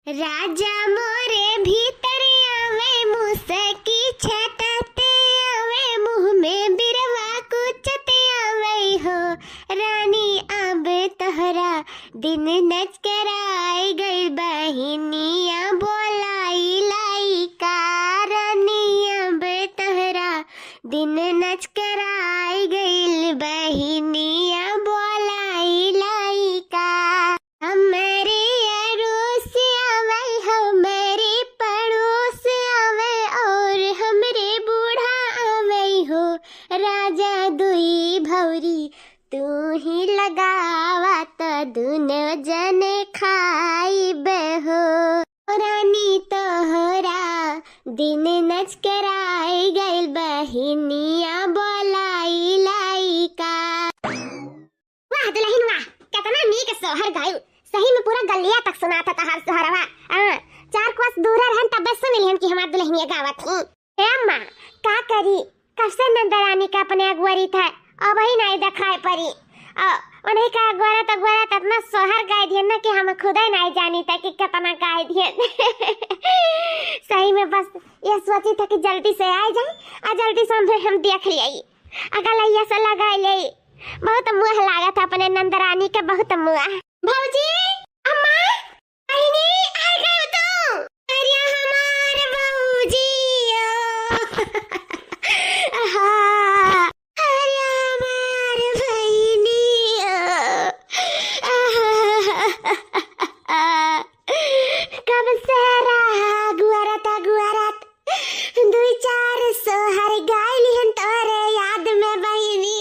राजा मोरे भीतर आवे मुसकी छटते आवे मुँह में बिरवा कुचते आवे हो रानी अब तोहरा दिन नच कर आई गई बहिनिया बोलाई लाई का रानी अब तोहरा दिन नच कर आई गई बहिनिया बोलाई लाई का हमारे अड़ोस आवे हमारे पड़ोस आवे और हमरे बूढ़ा आवे हो राजा दुई भौरी तू ही लगावा तो दुनो जने खाई हो रानी तोहरा दिन नच कर आई गइल बहिनिया बोलाई लाई का। वाह दुल्हन वाह, कितना नीक सोहर गायु। सही में पूरा गलिया तक सुना था तहार सोहरवा। चार कोस दूर रहन तब से मिलियन की हमार दुल्हनिया गावत थी। हे अम्मा का करी, कब से नंदरानी का अपने अगुवरी था अब ही नहीं दिखाई पड़ी। उन्हीं का अगुवरा इतना सोहर गाय दियन ना कि हम खुद ही नहीं जानी था कि कितना गाय दियन। सही में बस ये सोची था कि जल्दी से आ जाए और जल्दी से हम देख लिये अगर लैया से लगा ले। बहुत मुँह लागा था अपने नंदरानी के, बहुत मुँह। भौजी अम्मा बहिनी आ गए तो अरे हमारे भौजी हाँ अरे हमारे बहिनी कब से रहा गुआरत दो चार सोहर गाय लिहन तोरे याद में बहिनी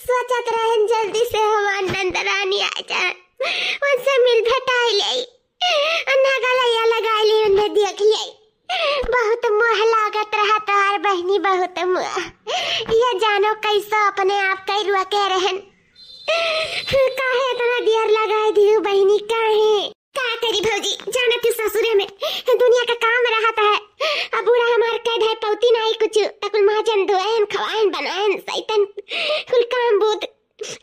सोचत रहन जल्दी से हमार नंदरानी आ जाए उनसे मिल भेटाई ले नगलैया लगाई ली उन्हें देख ले। बहुत मुँह लागत रहा तोहार बहनी, बहुत मुँह। ये जानो कैसा अपने आप कई रुआ के रहन काहे इतना देर लगाए दियो बहनी काहे का करी भौजी जाने तू ससुरे में दुनिया का काम रहता है। अब बूढ़ा हमार कह है पौती नहीं कुछ तकुल महाजन धोएन खवाएन बनाएन सैतन कुल काम बूद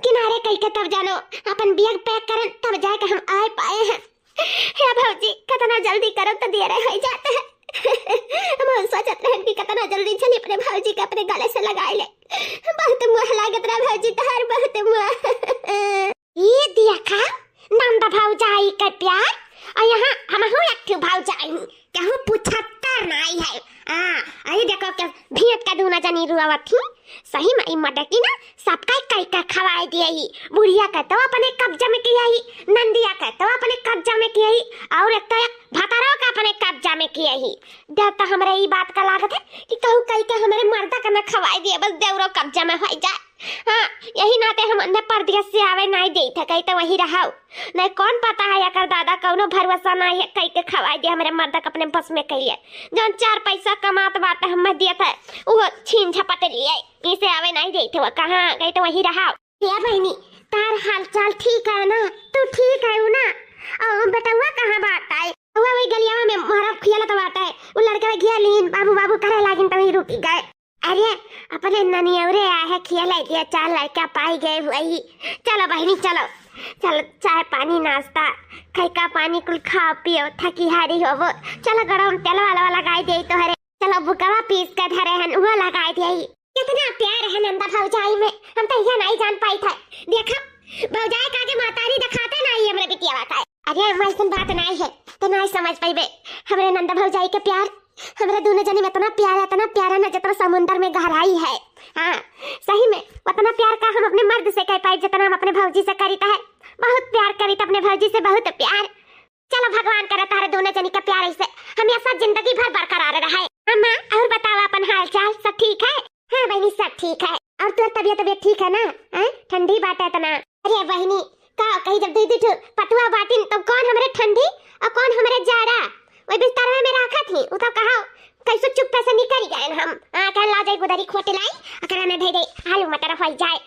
किनारे कई के तब जानो अपन बैग पैक करन तब जाके हम आए पाए हैं। हे भौजी कितना जल्दी करो तो देर हो जाता है। हम सोचत रहन कि कितना जल्दी चली अपने भौजी के अपने गले से लगाए ले। बहुत मुँह लागत रहा भौजी तोहार, बहुत मुँह। ये दिया खा नंदा भौजाई का प्यार और यहाँ हम हूँ एक भौजाई क्या हूँ 75 नाई है। अरे देखो क्या भेंट का दूना जानी रुआवत थी। सही में मडकी ना सबका कई का खवाई दिया ही। बुढ़िया का तो अपने कब्जा में किया ही, नंदिया का तो अपने कब्जा में किया ही और एक तो भाताराव का अपने कब्जा में किया ही। देव तो हमारे ये बात का लागत है कि कहूँ कई का हमारे मर्दा का मैं खवाई दिया बस देवरो कब्जा में हो जाए। हाँ यही नाते हम अन्य परदेश से आवे नहीं दे थे कहीं तो वही रहा नहीं कौन पता है अगर दादा कौनो भरोसा नहीं है कहीं के खवाई दिया हमारे मर्दा का अपने बस में कहिए जौन 4 पैसा कमात बात हम दिया था वो छीन झपट लिए इसे आवे नहीं दे थे वो कहाँ कहीं तो वही रहा। या बहनी तार हाल चाल ठीक है ना, तू ठीक है ना? और बेटवा कहाँ बात है वही गलिया में मारा खियाला तो बात है वो लड़का घिया लीन बाबू बाबू करे लागिन तो वही रुकी गए। अरे अपने ननियवरे आए खियाला दिया 4 लड़का पाई गए वही। चलो बहनी चलो चलो चाय पानी नाश्ता खैका पानी कुल खा पियो थकी हारी हो वो। चलो गरम तेल वाला लगाई दे तो हरे चलो बुकवा पीस के धरे हन वो लगाई दे। कितना प्यार है नंदा भौजाई में हम तो यह नहीं जान पाई था। देखा भौजाई का के मातारी दिखाते नहीं हमरे बिटिया का। अरे वैसन बात नहीं है तो नहीं समझ पाइबे हमरे नंदा भौजाई के प्यार हमारे दोनों जने में इतना प्यारा ना जितना समुंदर में गहराई है। हाँ सही में उतना प्यार का हम अपने मर्द से कह पाए जितना हम अपने भौजी से करीता है। बहुत प्यार करीता अपने भौजी से, बहुत प्यार। चलो भगवान करे तारे दोनों जनी का प्यार ऐसे हमेशा जिंदगी भर बरकरार रहे। अम्मा और बताओ अपन हाल चाल सब ठीक है? हाँ बहनी सब ठीक है। और तुर तबियत ठीक है ना? ठंडी बात है तना। अरे बहनी का कहीं जब दीदी पटुआ बाटिन तो कौन हमारे ठंडी और कौन हमारे जाड़ा वही बिस्तर में रखा थी वो तो कहा कैसे चुप से निकल गए हम। कह ला जाए गुदरी खोटे लाई अगर ने दे दे आलू मटर हो जाए।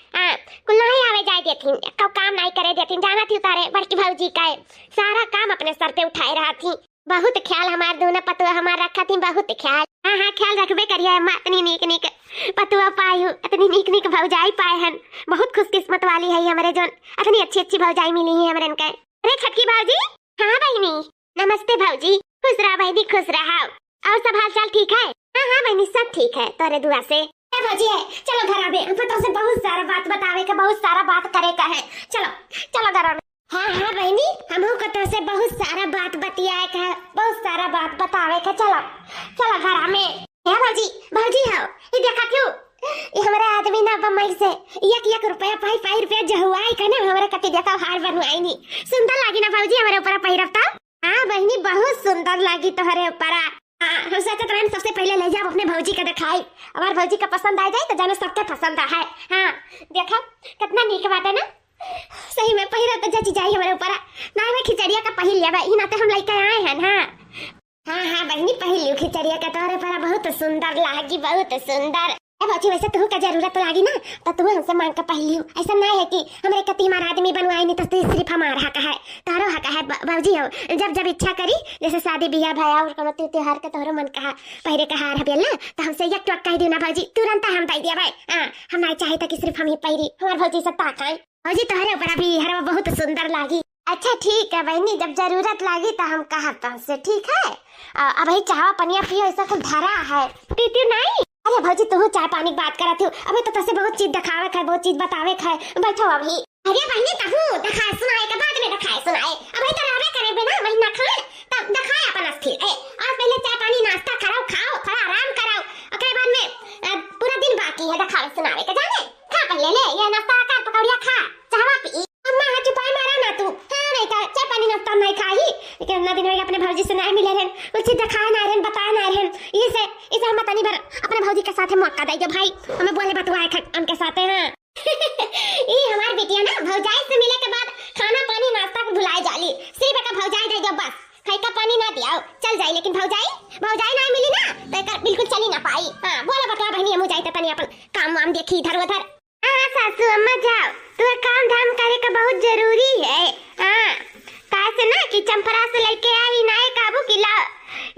कुल नहीं आवे जाए देथिन कब काम नहीं करे देथिन जाना थी उतारे बड़की भौजी का सारा काम अपने सर पे उठाए रहा थी। बहुत ख्याल हमार दोनों पतुआ हमार रखा थी, बहुत ख्याल। हाँ हाँ ख्याल रखबे करिए अम्मा, इतनी नीक नीक पतुआ पाई हूँ, इतनी नीक नीक भौजाई पाए हैं। बहुत खुशकिस्मत वाली है हमारे जोन, इतनी अच्छी अच्छी भौजाई मिली है हमारे इनका। अरे छटकी भाजी। हाँ बहनी नमस्ते भाजी, खुश रहा बहनी खुश रहा। और सब हाल चाल ठीक है? हाँ हाँ बहनी सब ठीक है तोरे दुआ से। भाजी है चलो घर आवे, तो से बहुत सारा बात बतावे का, बहुत सारा बात करे का है। चलो चलो घर आवे। हाँ हाँ बहनी हमहू को तो से बहुत सारा बात बतियाए का, बहुत सारा बात बतावे का। चलो चलो घर में। है भाजी भाजी हो ये देखा क्यों, ये हमारे आदमी ना बम्बई से एक रुपया पाई रुपया जहुआई का ना हमारे कति देखा हार बनवाई नहीं। सुंदर लगी ना भाजी हमारे ऊपर पहिरफ्ता? हाँ बहनी बहुत सुंदर लगी तुम्हारे ऊपर। हम सोचते थे सबसे पहले ले जाओ अपने भौजी का दिखाई, हमारे भौजी का पसंद आ जाए तो जाने सबके पसंद है। हाँ देखा कितना नीक बात है ना, सही में पहिरा तो जची जाई हमारे ऊपर ना। मैं खिचड़िया का पहिल लिया भाई ना, तो हम लेके आए हैं। हाँ हाँ बहनी पहिल लियो खिचड़िया का तोरे पर बहुत सुंदर लागी, बहुत सुंदर। भाजी वैसे तुह का जरूरत लागी ना तो तू हमसे मांग कर पहली हो, ऐसा नहीं है कि हमारे कति हमारा आदमी बनवाए नहीं तो सिर्फ हमारा हक है, तारो हक है भाजी हो। जब जब इच्छा करी जैसे शादी ब्याह भया और कमती त्योहार का तोहरो मन कहा पहरे का हार हबेल ना तो हमसे एक टक कह देना भाजी, तुरंत हम दे दिया भाई। हां हम नहीं चाहे था कि सिर्फ हम ही पहरी, हमार भौजी से ताकाई भाजी तोहरे ऊपर अभी हरवा बहुत सुंदर लागी। अच्छा ठीक है बहनी, जब जरूरत लागी तो हम कहा तुमसे, ठीक है? अब ही चाह पनिया पियो, ऐसा कुछ धरा है पीती नहीं। अरे भौजी तू चाय पानी की बात करत हो, अबे तो तसे बहुत चीज दिखावे है, बहुत चीज बतावे है। बैठो अभी। अरे बहनी तहू दिखाए सुनाए के बाद में दिखाए सुनाए, अबे तो रहबे करे बिना महीना खाए तब दिखाए अपन अस्थिर। आज पहले चाय पानी नाश्ता कराओ, खाओ थोड़ा आराम कराओ, ओके बाद में पूरा दिन बाकी है दिखावे सुनावे के। जाने खा पहले ले ये नाश्ता का पकौड़िया खा, चाहवा पी। अम्मा हाथ चुपाए मारा ना तू। हां नहीं तो चाय पानी नाश्ता नहीं खाई, लेकिन ना दिन में अपने भौजी से नहीं मिले रहन, कुछ दिखाए ना रहन, बताए ना रहन। इसे हम तनी बार अपने भौजी के साथ मौका दे भाई, हमें बोले बतवाए उनके साथ है। हां ये हमार बेटिया ना भौजाई से मिले के बाद खाना पानी नाश्ता को भुलाए जाली, सिर्फ एक भौजाई दे दो बस, खाई का पानी ना दियाओ चल जाई, लेकिन भौजाई ना मिली ना तो एक बिल्कुल चली ना पाई। हां बोले बतवा बहनी हम जाई त तनी अपन काम वाम देखी इधर उधर। हां सासू अम्मा जाओ, तू काम धाम करे का बहुत जरूरी है। हां कैसे ना कि चंपरा से लेके आई ना काबू किला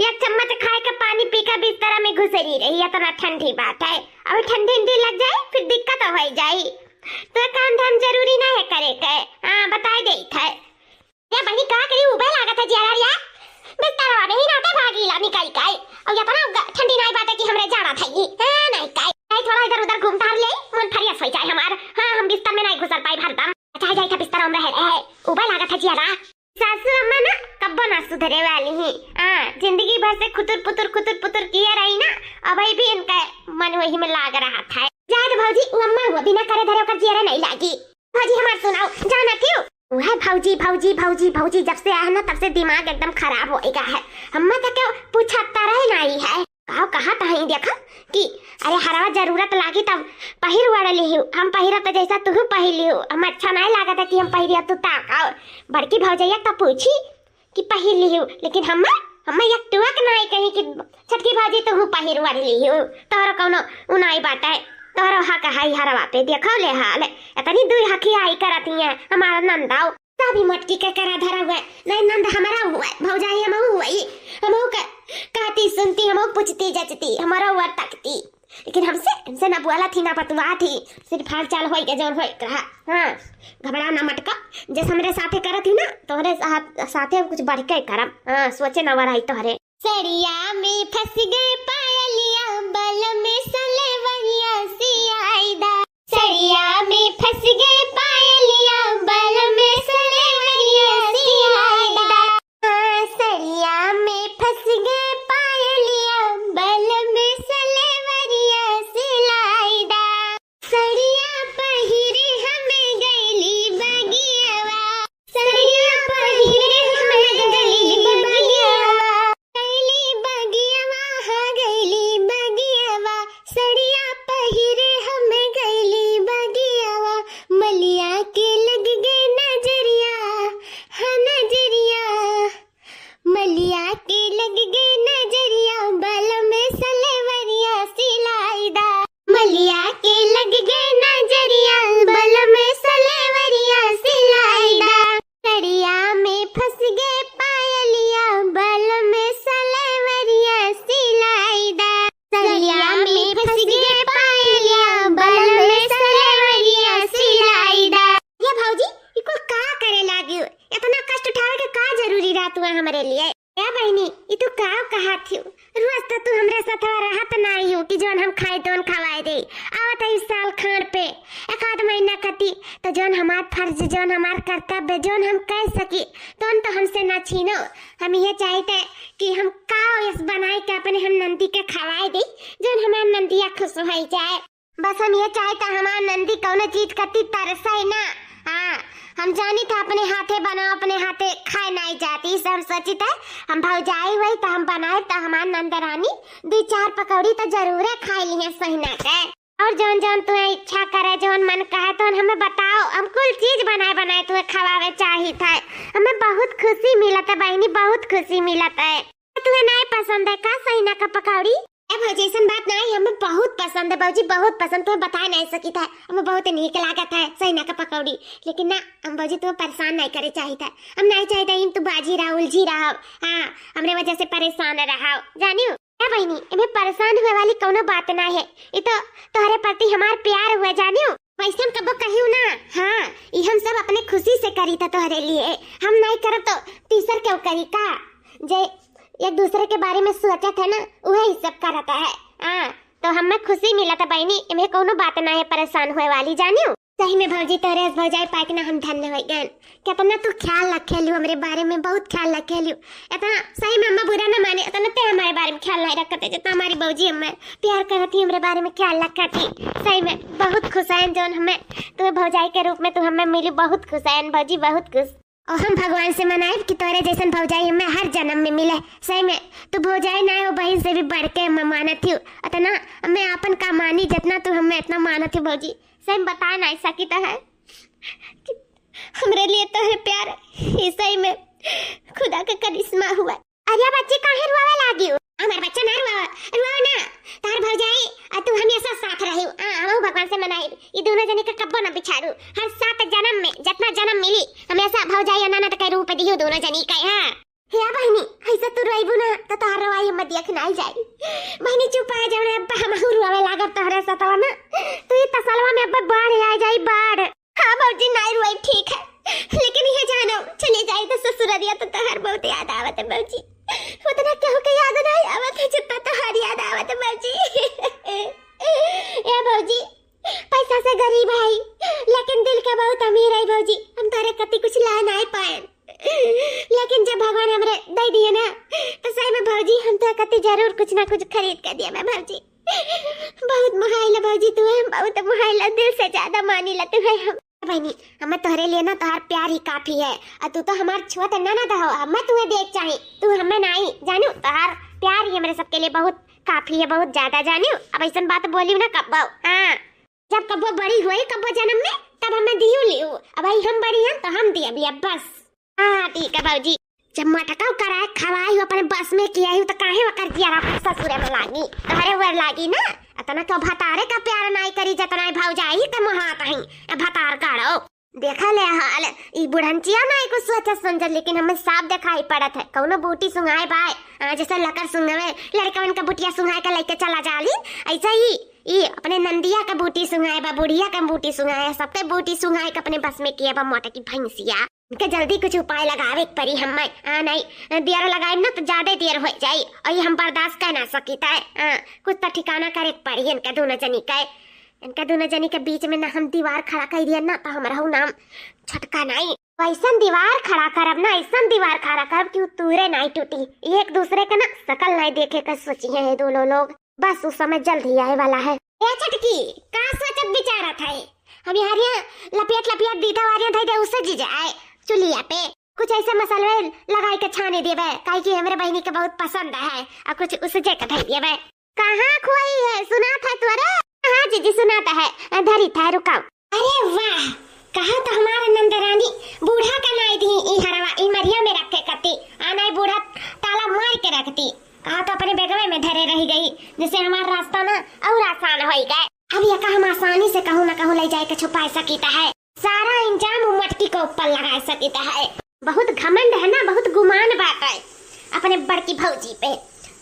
एक चम्मच खाए का पानी पी कर बिस्तर में घुसरी रही है, इतना ठंडी बात है। अब ठंडी लग जाए फिर दिक्कत हो जाए, तो काम धाम जरूरी ना है करे के। हां बताई दे थे ये बनी का करी उबे लागत है जरा यार, बिस्तर वाले ही नाते भागीला निकल काई और इतना ठंडी नहीं बात है कि हमरे जाना था ये। हां नहीं काई थोड़ा इधर उधर घूमता ले मन फरियस हो जाए हमार। हां हम बिस्तर में नहीं घुसर पाई भरदम, अच्छा जाए था बिस्तर में रहे उबे लागत है जरा। सासू अम्मा ना कब्बो ना सुधरे वाली ही। जिंदगी भर से खुतुर पुतुर किए रही ना, अब भी इनका मन वही में लाग रहा था। जाए भौजी अम्मा हुआ बिना करे धरे कर जिया नहीं लागी। भौजी हमार सुनाओ जाना क्यों? वह भौजी जब से आया ना तब से दिमाग एकदम खराब हो गया है। अम्मा तो क्या पूछा तरह नहीं है, कहा ही देखा कि अरे हरवा जरूरत लागी तब पहिर वाला लिहू, हम पहिरा तो जैसा तू पहिली हो, हम अच्छा नहीं लगा था कि हम पहिरिया तू ताकाओ। बड़की भौजैया तो पूछी कि पहिर लिहू, लेकिन हम एक टुक नहीं कही कि छटकी भाजी तू पहिर वाली लिहू, तोहरा कोनो उनाई बात है, तोहरा हक है हरवा पे देखो ले हाल इतनी दुई हकी आई करती है। हमारा नंदाओ सभी मटकी के करा धरा हुआ, नहीं नंद हमारा हुआ भौजाई हम हुआ, हम कहती सुनती, हम पूछती जचती, हमारा हुआ तकती, लेकिन हमसे ना बुआला थी ना पतवा थी, सिर्फ हाल चाल होई के जौन होई कहा। हां घबरा ना मटका, जैसे हमरे साथे करत ही ना तोहरे साथे कुछ बढ़ के करम। हां सोचे ना वराई तोहरे। सड़िया में फंस गए पायलिया बल में सलेवरिया सियाईदा, सड़िया में फंस गए पायलिया बल में सलेवरिया सियाईदा। हां सड़िया में फंस गए पायलिया बल में सलेवरिया सिलाईदा, सड़िया पहिरे हमें गईली बगियावा, सड़िया पहिरे हमें गईली बगियावा, गईली बगियावा हाँ गईली बगियावा, सड़िया पहिरे हमें गईली बगियावा, मलिया के ला तू हमारे लिए। क्या बहनी ये तू का कहा थी रोज तो तू हमरे साथ रहत नहीं हो कि जोन हम खाए दोन खवाए दे। आवत इस साल खान पे एक आध महीना कती तो जोन हमार फर्ज जोन हमार कर्तव्य जोन हम कह सकी तो हमसे ना छीनो। हम ये चाहते कि हम का इस बनाए के अपने हम नंदी के खवाए दे जोन हमार नंदिया खुश हो जाए। बस हम ये चाहते हमार नंदी कौनो चीज कती तरसाई ना। हाँ हम जानी था अपने हाथे बनाओ अपने हाथे खाए नहीं जाती सब सोची था हम भौजाई हुई तो हम बनाए तो हमार नंदरानी 2-4 पकौड़ी तो जरूर खाई लिए सहीना के। और जौन जौन तुम्हें इच्छा करे जौन मन कहे तो हमें बताओ हम कुल चीज बनाए बनाए तुम्हें खवावे चाहिए था। हमें बहुत खुशी मिलत है बहनी बहुत खुशी मिलत है। तुम्हें नहीं पसंद है का सहीना का पकौड़ी? भौजी ऐसा बात नहीं हमें बहुत पसंद है भौजी बहुत पसंद तुम्हें बता नहीं सकी था हमें बहुत नीक लागत है सहीना का पकौड़ी। लेकिन ना हम भौजी तुम्हें परेशान नहीं करे चाहिए था। हम नहीं चाहते तुम बाजी रहो उलझी रहो। हाँ हमरे वजह से परेशान रहो जानियो। क्या बहनी इन्हें परेशान हुए वाली कोनो बात ना है। ये तो तुम्हारे प्रति हमार प्यार हुआ जानियो वैसे हम कब कहूँ ना। हाँ ये हम सब अपने खुशी से करी था तुम्हारे लिए हम नहीं करब तो तीसर क्यों करी का जे एक दूसरे के बारे में सोचा था ना वही सब करता है। हाँ तो हमें खुशी मिला था बहनी इन्हें कोनो बात ना है परेशान हुए वाली जानियो। सही में भौजी तोरे भौजाई पाके ना हम धन्य हो गए। कितना तू ख्याल रखे लियो हमरे बारे में बहुत ख्याल रखे लियो। इतना सही में अम्मा बुरा ना माने इतना ते हमारे बारे में ख्याल नहीं रखते जितना हमारी भौजी हमें प्यार करती हमरे बारे में ख्याल रखती। सही में बहुत खुश है जोन हमें तुम्हें भौजाई के रूप में तू हमें मिली बहुत खुश है भौजी बहुत खुश। और हम भगवान से मनाए कि तोरे जैसन भौजाई हमें हर जन्म में मिले। सही में तू भौजाई ना हो बहन से भी बढ़ के मैं मानती हूँ इतना मैं अपन का मानी जितना तू हमें इतना मानती हूँ भौजी। सही में बता नहीं सकी तो है कि हमरे लिए तो है प्यार सही में खुदा का करिश्मा हुआ। अरे बच्चे काहे रोवे लागी हो? हमार बच्चा ना रोवे ना तार भौजाई तू हमेशा साथ रही। हम भगवान से मनाई ये दोनों जने का कब्बो ना बिछारू हर 7 जन्म में जितना जन्म मिली हमेशा भौजाई ननद के रूप दियो दोनों जनी का। हां हे बहनी ऐसा तू रोइबू ना तो तार रोवाई हम देख ना जाई। बहनी चुप आ जाओ ना हम रोवे लागब तोहरे सतवा ना तो ये तसलवा में अब बाढ़ आ जाई बाढ़। हां भौजी नहीं रोई ठीक है लेकिन ये जानो चले जाए तो ससुररिया तो तोहर बहुत याद आवत है भौजी। उतना कहू के याद नहीं आवत है जितना तोहर याद आवत है भौजी। ए भौजी पैसा से गरीब है लेकिन दिल का बहुत अमीर है भौजी। हम तारे कति कुछ ला नहीं पाए लेकिन जब भगवान हमरे दे दिए ना तो सही में भौजी हम तो कति जरूर कुछ ना कुछ खरीद कर दिया मैं भौजी। बहुत मुहाइला भौजी तू है बहुत मुहाइला दिल से ज्यादा मानी ला तू है। हम बहनी हमें तोहरे लिए ना तोहर प्यार ही काफी है और तू तो हमार छोट ननद हो हमें तुम्हें देख चाहिए तू हमें नहीं जानू तोहर प्यार ही हमारे सबके लिए बहुत काफी है बहुत ज्यादा जानू। अब ऐसा बात बोली ना कब्बो। हाँ जब कब्बो बड़ी हुई कब्बो जन्म में तब हमें दियो लियो अब भाई हम बड़ी हैं तो हम दिया भी अब बस। हाँ ठीक है भौजी जब मटका कराए खवाई अपने बस में किया तो काहे वकर दिया ससुरे में लागी तोहरे वर लागी ना इतना तो भतारे का प्यार नहीं करी जितना भौजाई के महात है भतार काढ़ो देखा ले हाल ई बुढ़ंचिया नहीं कुछ सोचा समझ लेकिन हमें साफ दिखाई पड़त है कौनो बूटी सुंघाए बाय जैसे लकर सुंघवे लड़कवन का बुटिया सुंघाए के लेके चला जाली ऐसा ही ये अपने नंदिया का बूटी सुंघाए बा बुढ़िया का बूटी सुंघाए सबके बूटी सुंघाए के अपने बस में किया बा मोटा की भैंसिया इनके जल्दी कुछ उपाय लगावे परी हमें। नहीं देर लगाए ना तो ज्यादा देर हो जाये और ये हम बर्दाश्त कर ना सकी था। कुछ तो ठिकाना करे पड़ी इनका दोनों जनी के बीच में ना हम दीवार खड़ा कर दिया ना तो हमारा नाम छटका नहीं वैसा दीवार खड़ा करब ना ऐसा दीवार खड़ा करब कि तूरे नहीं टूटी एक दूसरे का ना शकल नहीं देखे कर सोची है दोनों लोग बस उस समय जल्द ही आए वाला है। छटकी का सोचत बिचारा था हम यहाँ लपेट दीदा वारियां थे उससे जी जाए चुलिया पे कुछ ऐसे मसाले लगाई के छाने देवे काहे कि हमरे बहनी के बहुत पसंद है और कुछ उसे जे के देवे। कहां खोई है सुना था तुरे? हां जीजी सुनाता है धरी था रुकाओ। अरे वाह कहा तो हमारे नंदरानी बूढ़ा का नाई दी ई हरवा ई मरिया में रखे कती आना बूढ़ा ताला मार के रखती कहा तो अपने बेगवे में धरे रह गई जिससे हमारा रास्ता ना और आसान हो गए। अब ये हम आसानी से कहूं ना कहूं ले जाए के छुपा सकीता है सारा इंजाम मटकी को ऊपर लगा सकीता है। बहुत घमंड है ना बहुत गुमान बात है अपने बड़की भौजी पे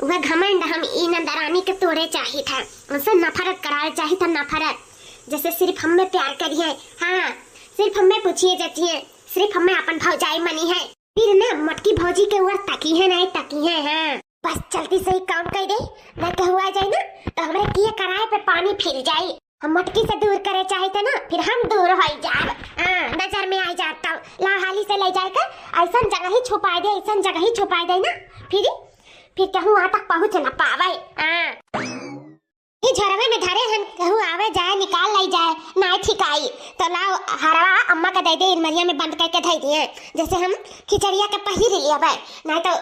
वह घमंड हम ई नंदरानी के तोड़े चाहिए था उनसे नफरत कराए चाहिए था नफरत जैसे सिर्फ हमें प्यार करिए। हाँ सिर्फ हमें पूछिए जाती है सिर्फ हमें अपन भौजाई मनी है फिर ना मटकी भौजी के ऊपर तकी है नहीं तकी है। हाँ बस जल्दी से ही काम कर दे, ना कहूँ आ जाए ना तो हमारे किए कराए पे पानी फिर जाए। हम मटकी से दूर करे चाहते ना फिर हम दूर हो जाए। नजर में आ जाता ला हाली से ले जाकर ऐसा जगह ही छुपा दे, ऐसा जगह ही छुपा दे ना फिर कहूँ वहाँ तक पहुँच ना पावे। ये झरवे में धरे हन कहूँ आवे जाए निकाल लाई जाए ना ठिकाई तो लाओ हरवा अम्मा का दे दे इनमरिया में बंद करके धई दिए, जैसे हम खिचड़िया के पहिर लिया भाई नहीं तो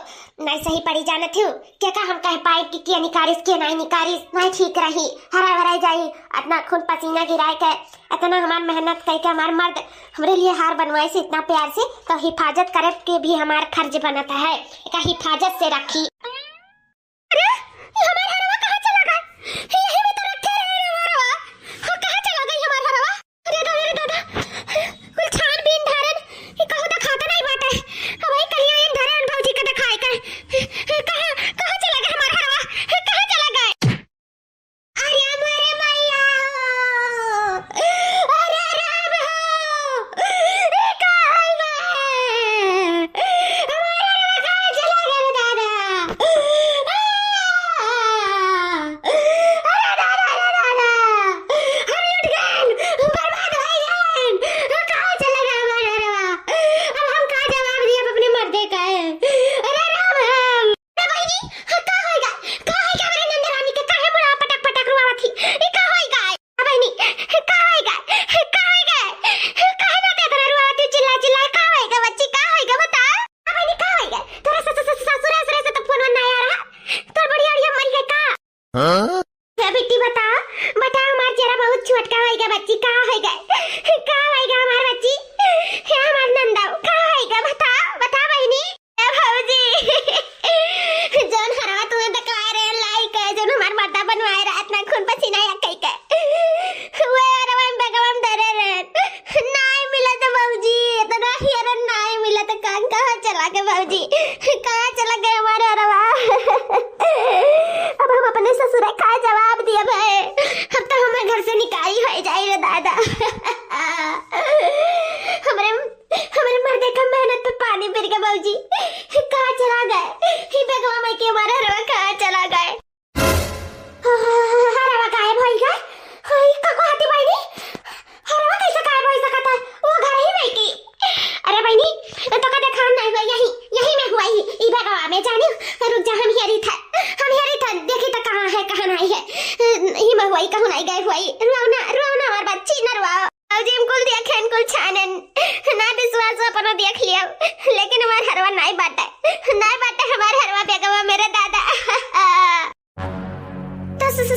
नहीं सही पड़ी जाना थी क्या का हम कह पाए कि क्या निकारिस क्या नहीं निकारिस नहीं ठीक रही हरा भराई जाई इतना खून पसीना गिराए के इतना हमार मेहनत करके हमार मर्द हमारे लिए हार बनवाए से इतना प्यार से तो हिफाजत करे के भी हमारा फर्ज बनता है का हिफाजत से रखी।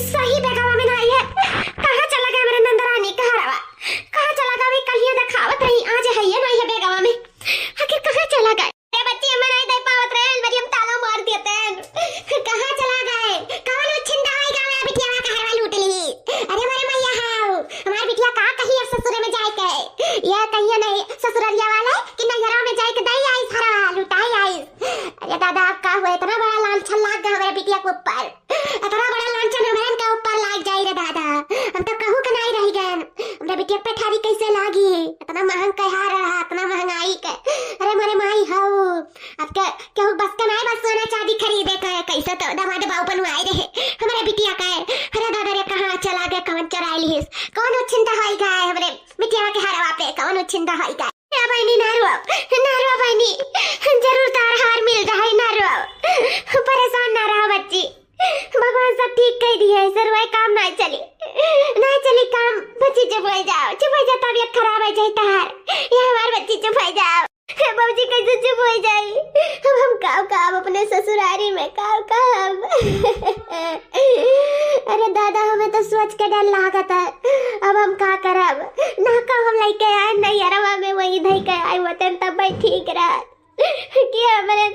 सही बेगवा में नहीं है कहाँ चला गया मेरे नंदरानी का हरवा कहाँ चला गया कल ये दिखावत रही आज है ये नहीं है बेगवा में आखिर कहाँ चला गया बच्ची हमें नहीं दे पावत रहे बड़ी हम ताला मार देते हैं कहाँ चला गए कौन उछिंदा है गावे बिटिया का हरवा लूट ली अरे मेरे मैया हाउ हमारी बिटिया का कहीं अब ससुर में जाए के ये कहिए नहीं ससुरलिया वाले कि नैहरा में जाए के दई आई हरवा लुटाई आई अरे दादा आप का हुआ इतना बड़ा लांछन लाग गया हमारे बिटिया के ऊपर इतना बड़ा लांछन हमारे के ऊपर लाग जाई रे दादा हम तो कहूं के नहीं रही गए हमारे बिटिया पे ठारी कैसे लागी इतना महंग कहा रहा इतना महंगाई के अरे मेरे माई हाउ अब क्या बस का नहीं बस सोना चांदी खरीदे के कैसे तो दमाद बाऊ बनवाई रहे हमारे बिटिया का अरे दादा रे कहां चला गया कौन चुरा लिस कौन उछिंदा होई गए हमारे बिटिया के हरवा पे कौन उछिंदा होई गए या बहनी नारुआ बहनी जरूर तार हार मिल रहा है नारुआ परेशान ना रहा बच्ची भगवान सब ठीक कह दिया है सर वही काम नहीं चली काम बच्ची चुप हो जाओ तबीयत खराब है जाए तार ये हमारे बच्ची चुप हो जाओ बाबूजी कैसे चुप हो जाए अब हम काम अपने ससुरारी में काम अरे दादा हमें तो सोच के डर लागत है अब हम का करब ना का हम लेके आए नहीं अरवा में वही धई के आए वतन तब भाई ठीक रहा कि हमारे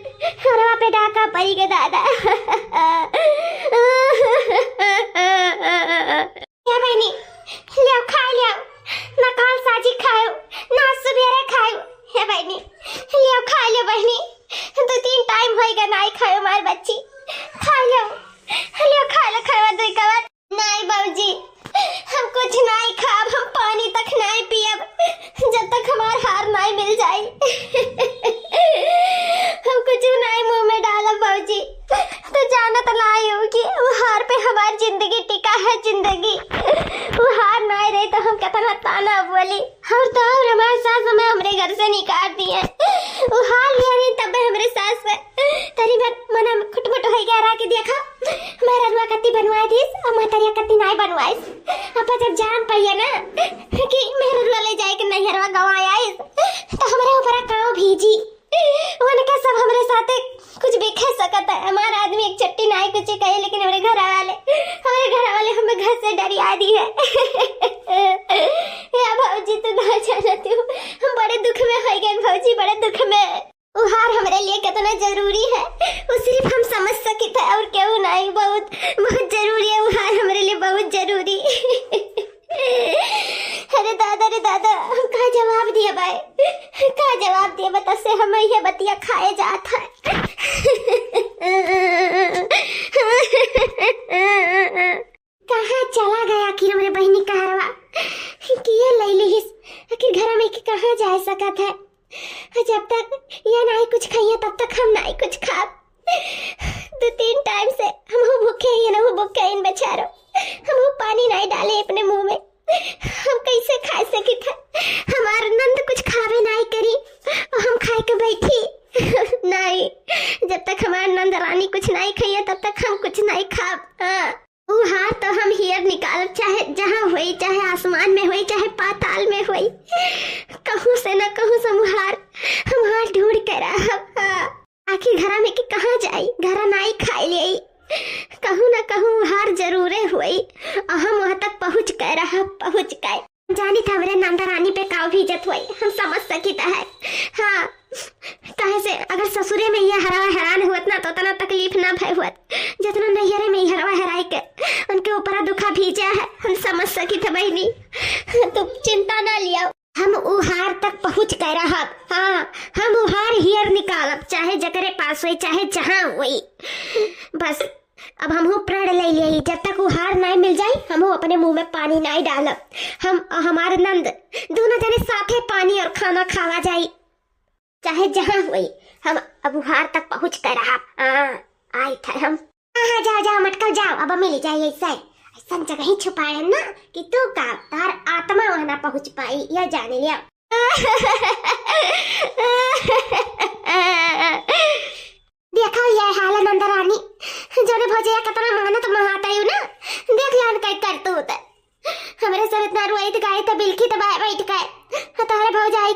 हरवा पे डाका पड़ी के दादा क्या बहनी ले खा लिया ना काल साजी खाओ ना सुबेरे खाओ हे बहनी ले खा लियो बहनी 2-3 टाइम होएगा नहीं खाओ मार बच्ची खा लियो ले खावा दो का बात नहीं बाबूजी हम कुछ नहीं खाब हम पानी तक नहीं पियब जब तक हमार हार नहीं मिल जाए है वो हाल लिया नहीं तब हमरे सास में तरी बार मना खुटमुट हो गया रहा के देखा मेरा रुआ कत्ती बनवाए दिस और मातरिया कत्ती नहीं बनवाए अब जब जान पाइए ना कि मेरा रुआ ले जाए कि नहीं हरवा गवाया तो हमारे ऊपर काव भीजी उनके सब हमारे साथ कुछ भी कह सकता है। हमारा आदमी एक चट्टी नाई कुछ कहे लेकिन हमारे घर वाले हमें घर से डरिया दी है। या भाजी तू ना जानती हूँ हम बड़े दुख में हो गए भाजी बड़े दुख में उहार हमारे लिए कितना जरूरी है वो सिर्फ हम समझ सके थे और क्यों नहीं बहुत बहुत जरूरी है उहार हमारे लिए बहुत जरूरी। अरे दादा हम कहा जवाब दिया भाई कहा जवाब दिया बता से हम ये बतिया खाए जाता है। कहाँ चला गया आखिर हमारे बहनी का हरवा कि ये ले ली आखिर घर में कहाँ जा सका था जब तक ये नहीं कुछ खाइए तब तक हम नहीं कुछ खा 2-3 टाइम से हम भूखे ही ना भूखे इन बेचारों हम पानी नहीं डाले अपने मुंह में हम कैसे खा सके था हमारा नंद कुछ खावे नहीं करी और हम खाए के बैठी नहीं जब तक हमारा नंद रानी कुछ नहीं खाइए तब तक हम कुछ नहीं खा हार तो हम हियर निकाल चाहे जहाँ हुई चाहे आसमान में हुई चाहे पाताल में हुई कहूँ से न कहूँ समुहार हम हार ढूंढ कर आखिर घर में कि कहाँ जाई घर नहीं खाई ले कहूँ न कहूँ हार जरूरे हुई और हम वहाँ तक पहुँच गए जानी था मेरे नंदा रानी पे काव भी इज्जत हुई हम समझ सकी है। हाँ कहे से अगर ससुरे में यह हरवा हैरान हुआ ना तो तना तकलीफ ना भय हुआ जितना नैहरे में हरवा हराई के उनके ऊपर दुखा भीजा है हम समझ सकी थे बहनी तो चिंता ना लिया हम उहार तक पहुँच गए रहा। हाँ हम उहार हियर निकालब चाहे जकरे पास हुई चाहे जहाँ हुई बस अब हम प्रण ले लिए जब तक उहार नहीं मिल जाए हम अपने मुंह में पानी नहीं डालब हम हमारे नंद दोनों जने साथे पानी और खाना खावा जाए चाहे जहाँ हुई हम अब उहार तक पहुँच कर रहा आई थे हम। हाँ जाओ मटकल जाओ अब मिल जाए ऐसा जगह ही छुपाए ना कि तू का तार आत्मा वहां ना पहुँच पाई यह जाने लिया। देखो ये हाल है नंदा रानी जोने भोजया कितना मेहनत महाता है ना देख लान कई करते होता हमारे सर इतना रुआई तो गाय तो बिल्की तो बैठ गए तारे भौजाई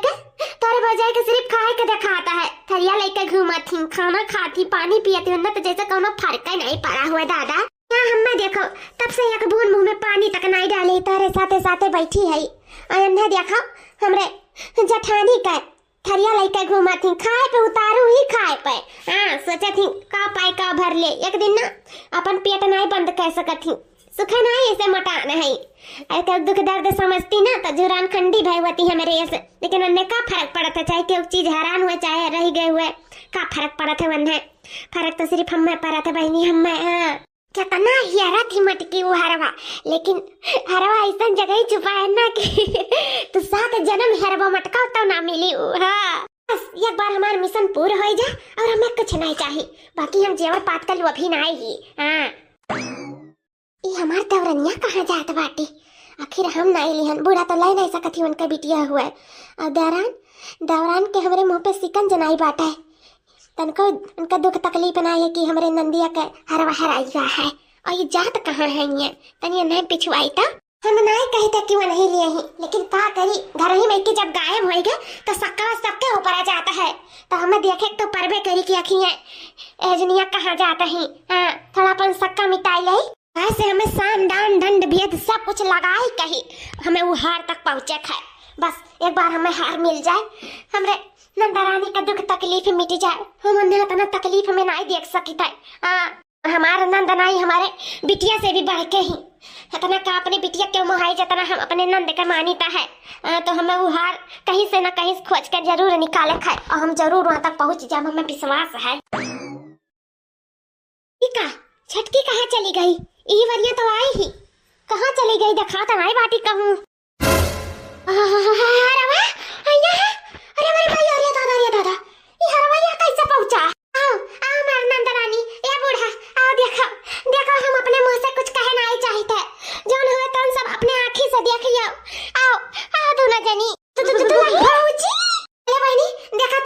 के सिर्फ खाए के दिखाता है थरिया लेके घूमती खाना खाती पानी पियती हूँ ना तो जैसे कोनो फर्क ही नहीं पड़ा हुआ दादा यहाँ हमें देखो तब से एक बूंद मुंह में पानी तक नहीं डाली तारे साथे बैठी है अंधा देखो हमरे जठानी का थरिया लेके घूमती खाए पे उतारू ही खाए पे। हाँ सोचा थी का पाई का भर ले एक दिन ना अपन पेट नहीं बंद कर सकती सुखा नहीं ऐसे मटाना है अरे दुख दर्द समझती ना तो जुरान खंडी भाई होती है मेरे ऐसे लेकिन उन्हें का फर्क पड़ा था चाहे कोई चीज हैरान हुए चाहे रह गए हुए का फर्क पड़ा था उन्हें फर्क तो सिर्फ हमें पड़ा था बहनी हमें। हाँ कितना हियारा थी मटकी वो हरवा लेकिन हरवा ऐसा जगह ही छुपा है ना कि तो 7 जन्म हरवा मटका तो ना मिली। हाँ बस एक बार हमारा मिशन पूरा हो जाए और हमें कुछ नहीं चाहिए बाकी हम जेवर पात कर अभी ना ही। हाँ ये हमार दौरनिया कहाँ जात बाटी आखिर हम नहीं लिहन बूढ़ा तो लै नहीं सकती उनका बिटिया हुआ है और दौरान के हमारे मुंह पे सिकन जनाई बाटा है तनको उनका दुख तकलीफ ना है कि हमारे नंदिया का हरवा हराई हुआ है और ये जात कहाँ है ये तनिया नहीं पिछुआई था हम नहीं कही थे कि वो नहीं लिए ही लेकिन का करी घर ही में कि जब गायब हो गए तो सक्का सबके ऊपर आ जाता है तो हमें देखे तो परबे करी की अखियाँ एजनिया कहाँ जाता है। हाँ थोड़ा अपन सक्का मिटाई ले ऐसे हमें साम दान दंड भेद सब कुछ लगाई कही हमें वो हार तक पहुँचे खाए बस एक बार हमें हार मिल जाए हमरे नंदा रानी का दुख तकलीफ मिट जाए हम उन्हें इतना तकलीफ में नहीं देख सकी था। हमारे नंदा नाई हमारे बिटिया से भी बढ़ के ही इतना का अपने बिटिया क्यों मोहाई जितना हम अपने नंद का मानीता है तो हमें वो हार कहीं से न कहीं खोज कर जरूर निकाले खाए और हम जरूर वहाँ तक पहुँच जाए हमें विश्वास है। छटकी कहाँ चली गई ये वरिया तो आई ही कहाँ चली गई दिखा तो आई बाटी कहूँ। अरे मेरे भाई अरे दादा ये हरवैया कैसे पहुंचा। आओ मेरी नंदा रानी ये बूढ़ा आओ देखो हम अपने मुंह से कुछ कहना नहीं चाहते जोन हुए तो सब अपने आँखी से देख लियो आओ दोनों जनी तू भौजी ए बहनी देखा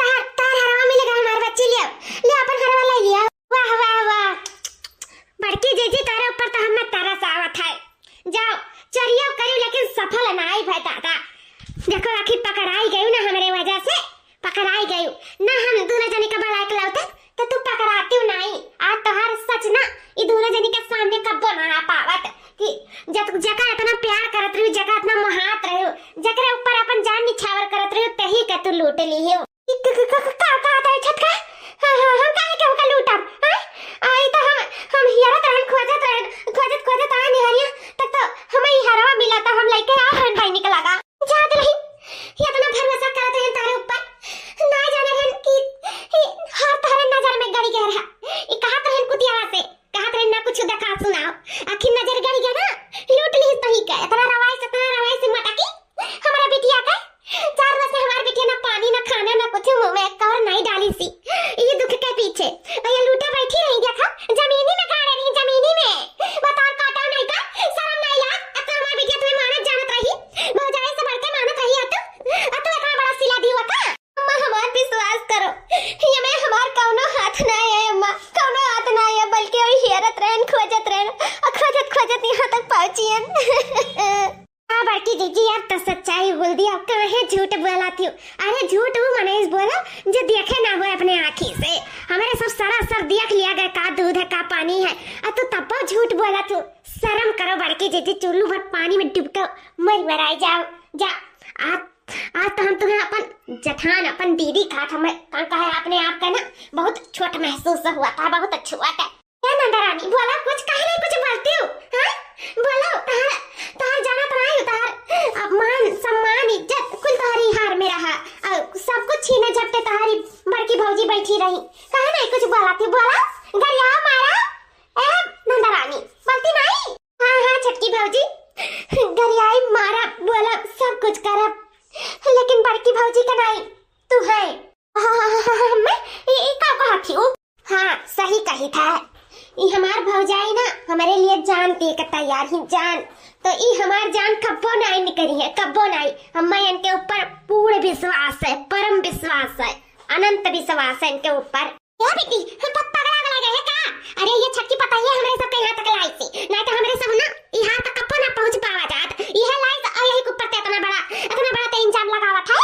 ना हम दोनों जने का बड़ा लाउते तो तू पकड़ाती नहीं। आज तोहार सच ना ई दोनों जने के सामने कब्बो ना पावत कि जका इतना प्यार करत रही, जका इतना महात रही, जकरे ऊपर अपन जान निछावर करत रही, तही के तू लूट ली हो। का तारे छत का हम काहे के होका लूटब? आई तो हम हियरत रहन खोजत आ निहरिया तक तो हमें ही हरवा मिला था, हम लेके आ हन भाई निकल लगा जात रही। ये इतना भरोसा करत हैं तारे ऊपर, ना जाने रहन कि हर तारे नजर में गड़ी गया रहा। ई कहत रहन कुतिया से, कहत रहन ना कुछ देखा सुनाओ, आखिर नजर गड़ी गया ना, लूट ली तही का। इतना रवाई से मटकी हमारा बिटिया का 4 वर्ष से हमार बिटिया ना पानी ना खाना ना कुछ मुंह में कवर नहीं डाली सी। ये दुख के पीछे ये लूटे बैठी रही, देखा जमीनी में गाड़ रही, जमीनी में बताओ काटा नहीं का शर्म नहीं लाग। अब हमार बिटिया तुम्हें मानत जानत रही, भौजाई से बढ़ के मानत रही है तो इतना बड़ा सिला दी होता। अम्मा हमार विश्वास करो, ये में हमार कौनो हाथ नहीं है अम्मा, कौनो हाथ नहीं है, बल्कि और हेरत रहन खोजत यहाँ तक पहुंची है। बाकी जीजी यार तो सच्चाई बोल दिया, काहे झूठ बोलाती हो? अरे झूठ वो मनीष बोला जो देखे ना हुए अपने आँखी से, हमारे सब सरासर देख लिया गया का दूध है का पानी है, और तू तब झूठ बोला तू। शर्म करो बड़की जीजी, चुल्लू भर पानी में डूब कर मर जाओ जा। आज तो हम तुम्हें अपन जठान अपन दीदी हमें कहा अपने आप का ना बहुत छोट महसूस हुआ था, बहुत अच्छा हुआ था। क्या नंदा रानी बोला कुछ कहे नहीं, कुछ बोलती हो? बोलो तार जाना तो नहीं, तार मान सम्मान इज्जत कुल तारी हार में रहा, सब कुछ छीने झपटे तारी बड़की भौजी बैठी रही, कहे नहीं कुछ बोलाती? बोला गरिया मारा ए नंदा रानी बोलती नहीं? हाँ छटकी भौजी गरियाई मारा बोला सब कुछ करा, लेकिन बड़की भौजी का नहीं तू है। मैं का कहती हूँ? हाँ सही कही था, ई हमार भौजाई ना हमारे लिए जान दे के तैयार ही, जान तो ई हमार जान कब्बो नहीं निकली है, कब्बो नहीं। हमें इनके ऊपर पूर्ण विश्वास है, परम विश्वास है, अनंत विश्वास है इनके ऊपर। क्या बेटी हम पगला गए का? अरे ये छटकी पता है हमारे सब के यहाँ तक लाई थी, नहीं तो हमारे सब ना यहाँ तक कब्बो ना पहुँच पावा जात। यह लाइन और यही ऊपर ते इतना बड़ा ते इंजाम लगावा था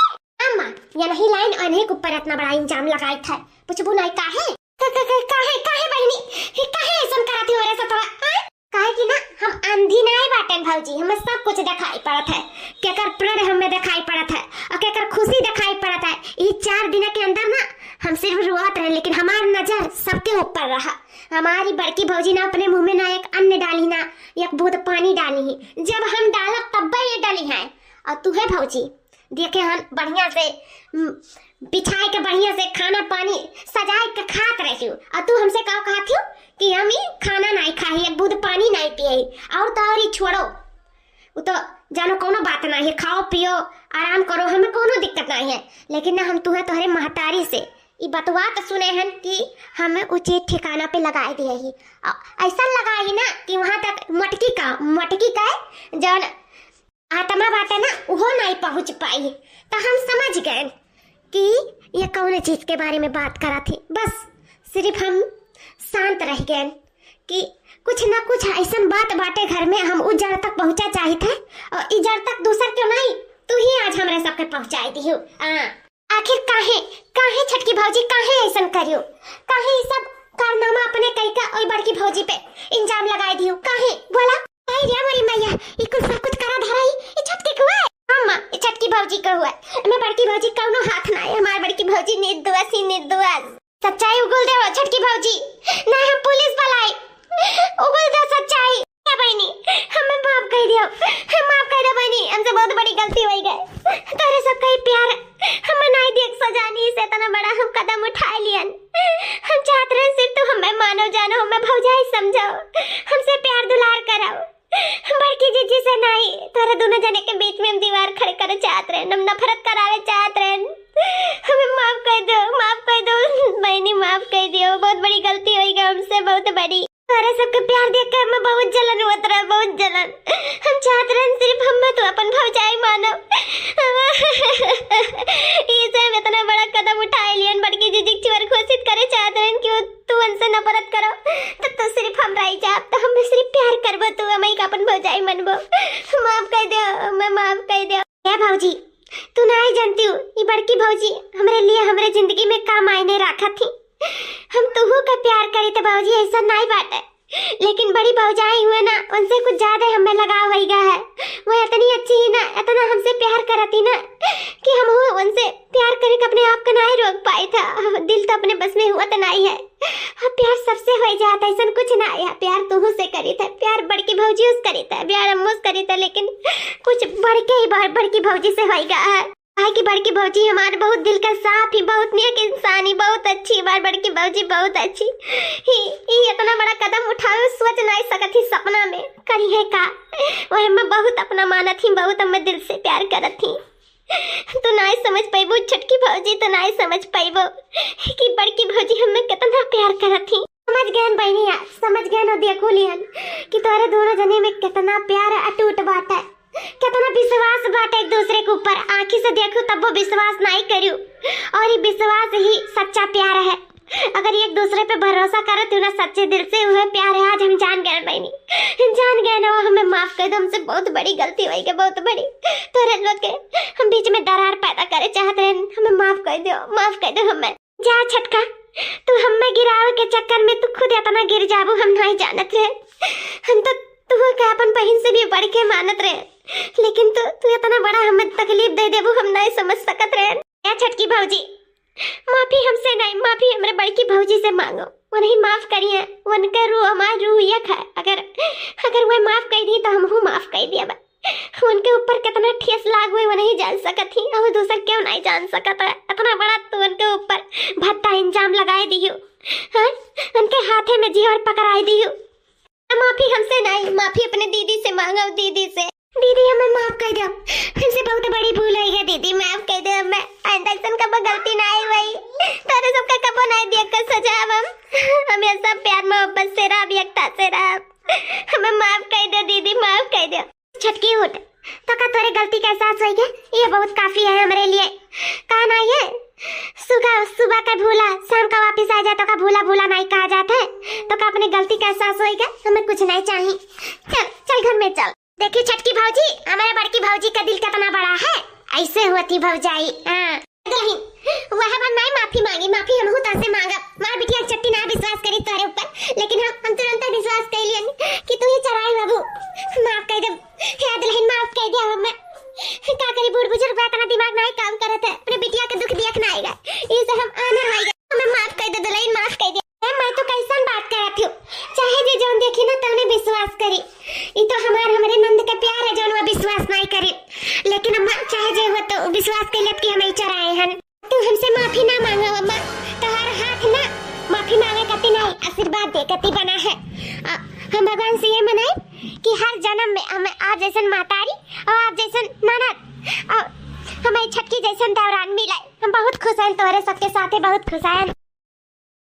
अम्मा, ये नहीं लाइन और यही ऊपर इतना बड़ा इंजाम लगाई था, पूछबू नहीं काहे काहे बहनी काहे ऐसा कराती हो रे सब काहे कि ना हम अंधी नहीं बाटन भौजी, हमें सब कुछ दिखाई पड़त है, केकर प्रण हमें दिखाई पड़त है और केकर खुशी दिखाई पड़त है। ये 4 दिन के अंदर ना हम सिर्फ रोत रहे, लेकिन हमारी नजर सबके ऊपर रहा। हमारी बड़की भौजी ना अपने मुंह में ना एक अन्न डाली ना एक बूंद पानी डाली ही, जब हम डाला तब ये डाली है। और तू है भौजी देखे हम बढ़िया से बिछाए के बढ़िया से खाना पानी सजाए के खात रही हूँ, और तू हमसे का कहती हो कि हम ही खाना नहीं खाई, एक बूंद पानी नहीं पिए, और तो और ही छोड़ो वो तो जानो कोनो बात नहीं है, खाओ पियो आराम करो, हमें कोनो दिक्कत नहीं है। लेकिन ना हम तुम्हारे महतारी से ये बतवा तो सुने हैं कि हमें उचित ठिकाना पे लगाए दिए ही, ऐसा लगाई ना कि वहां तक मटकी का जौन आत्मा बात है ना वो नहीं पहुंच पाई। तो हम समझ गए कि ये कौन चीज के बारे में बात करा थी, बस सिर्फ हम शांत रह गए कि कुछ ना कुछ ऐसा बात बाटे घर में, हम उस जड़ तक पहुंचा चाहिए थे, और इस जड़ तक दूसर क्यों नहीं तू ही आज हमारे सबके पहुंचाई दी हो। आखिर काहे छटकी भौजी काहे ऐसा करियो, काहे सब कारनामा अपने कई का और बड़की भौजी पे इंजाम लगाई दियो, काहे बोला? आई रे मोरी मैया ई कुछ सब कुछ करा धराई ई छटकी को है अम्मा, ई छटकी भौजी को हुआ, मैं बड़की भौजी कौनो हाथ ना है, हमारी बड़की भौजी निर्दोष सच्चाई उगल दे छटकी भौजी, ना हम पुलिस बुलाई उगल दे सच्चाई। क्या बहनी हमें माफ कर दियो, माफ कर दो बहनी, हमसे बहुत बड़ी गलती हो गई, तेरे सब का प्यार हमें नहीं देख सजानी से इतना बड़ा हम कदम उठा लियन। हम चाहते रहे सिर्फ तो हमें मानो जानो, हमें भौजाई समझाओ, हमसे प्यार दुलार कराओ, बड़की जीजी से नहीं, तारे दोनों जने के बीच में हम दीवार खड़े करे चाहते रहे, हम नफरत करावे चाहते रहे, हमें माफ कर दो बहनी, माफ कर दियो, बहुत बड़ी गलती हुई हमसे, बहुत बड़ी। तारे सबके प्यार देख कर हमें बहुत जलन हुआ रहा, बहुत जलन। हम चाहते रहे सिर्फ हमें तो अपन भौजाई मानो, इसे हम इतना बड़ा कदम उठाए लियन, बड़की जीजी चोर घोषित करे चाहते रहे कि तू हमसे नफरत करो तो सिर्फ हम रही जा, तो हम सिर्फ प्यार करबो, तू हमें अपन भौजाई मनबो, माफ कर दो, मैं माफ कर दो। क्या भौजी तू नहीं जानती हो ये बड़की भौजी हमारे लिए हमारे जिंदगी में का मायने रखा थी। हम तुहू का प्यार करी तो बाबूजी ऐसा नहीं बात है, लेकिन बड़ी भौजाई हुए ना उनसे कुछ ज्यादा हमें लगाव हो गया है। वो इतनी अच्छी ही ना, इतना हमसे प्यार करती ना कि हम उनसे प्यार करे के अपने आप को नहीं रोक पाई था। दिल तो अपने बस में हुआ तो नहीं है। प्यार सबसे हो जाता, ऐसा कुछ ना है। प्यार तुहू से करी था, प्यार बड़की भौजी उस करी था, प्यार अम्मू से करी था, लेकिन कुछ बढ़ के ही बड़की भौजी से हो गया है। की बड़की भौजी हमारे बहुत दिल का साफ ही, बहुत नेक इंसान ही, बहुत अच्छी। बार बड़की भौजी बहुत अच्छी ही इतना बड़ा कदम उठावे सोच नहीं सकती सपना में करी है का। वो हमें बहुत अपना माना थी, बहुत हमें दिल से प्यार करत थी। तो नहीं समझ पाइबो छटकी भौजी, तो नहीं समझ पाइबो कि बड़की भौजी हमें कितना प्यार करत थी। समझ गए बहनिया, समझ गए न। देखो लियन कि तोरे दोनों जने में कितना प्यार अटूट बाटा है, कितना विश्वास बाटे एक दूसरे के ऊपर। आंखी से देखो तब वो विश्वास नहीं करूँ, और ये विश्वास ही सच्चा प्यार है। अगर एक दूसरे पे भरोसा करो तो ना सच्चे दिल से वह प्यार है। आज हम जान गए बहनी, जान गए ना। वो हमें माफ कर दो, हमसे बहुत बड़ी गलती हुई है, बहुत बड़ी। तोरे लोग के हम बीच में दरार पैदा करे चाहते हैं, हमें माफ कर दो, माफ कर दो हमें। जा छटका, तू हमें गिरावे के चक्कर में तू खुद इतना गिर जाबू, हम नहीं जानत रहे। हम तो तू का अपन बहन से भी बढ़ के मानत रहे, लेकिन तू इतना बड़ा हमें तकलीफ दे देबू, हम नहीं समझ सकत रहे। या छटकी भौजी, माफी हमसे नहीं, माफी हमारे बड़की भौजी से मांगो। वो नहीं माफ करिए, उनका रूह हमारी रूह एक है। अगर वो माफ कर दी तो हम माफ कर दिया। उनके ऊपर कितना ठेस लाग हुई वो नहीं जान सकती, और दूसरा क्यों नहीं जान सकता है। इतना बड़ा तो उनके ऊपर भत्ता इंजाम लगाए दियो, हाँ? उनके हाथे में जीवर पकड़ाई दियो। माफी हमसे नहीं, माफी अपने दीदी से मांगो, दीदी से। दीदी हमें माफ कर दो, हमसे बहुत बड़ी भूल हुई है दीदी, माफ कर दो हमें। इंडक्शन कब गलती ना आई भाई, तारे सबका कब नहीं देख कर सजा। हम ऐसा प्यार मोहब्बत से रहा, एकता से रहा। हमें माफ कर दो दीदी, माफ कर दो। छटकी उठ, तो का तोरे गलती का एहसास हो गया, ये बहुत काफी है हमारे लिए। कहा ना ये सुबह का भूला शाम का वापिस आ जाए तो का भूला भूला नहीं कहा जाता है। तो का अपनी गलती का एहसास होएगा, हमें कुछ नहीं चाहिए। चल चल घर में चल। देखिए छटकी भौजी, हमारे बड़की भौजी का दिल कितना बड़ा है, ऐसे होती भौजाई। वह बन नहीं माफी मांगी, माफी हम होता से मांगा। मार बिटिया चट्टी ना विश्वास करी तारे ऊपर, लेकिन हम तुरंत विश्वास कर लियन कि तू ही चराई बाबू। माफ कर दे हे दुल्हन, माफ कर दिया हमें। का करी बूढ़ बुजुर्ग का इतना दिमाग नहीं काम करत है, अपने बिटिया के दुख देखना आएगा, इसे हम आना होएगा। हमें माफ कर दे दुल्हन, माफ कर दे। मैं तो कैसन बात करत हूँ, चाहे जे जोन देखी ना तने विश्वास करी। ये तो हमारे नंद का प्यार है, जोन वो विश्वास नहीं करी, लेकिन अम्मा चाहे जे हो तो विश्वास कर लेत कि हम ही चराए हैं। तू हमसे माफी ना मांगो अम्मा, तुम्हारा हाथ ना माफी मांगे कती नहीं, आशीर्वाद दे कती बना है। हम भगवान से ये मनाए कि हर जन्म में हमें आप जैसन मातारी और आप जैसन ननद और हमें छटकी जैसन दौरान मिला। हम बहुत खुश हैं, तोरे सबके साथ बहुत खुश हैं।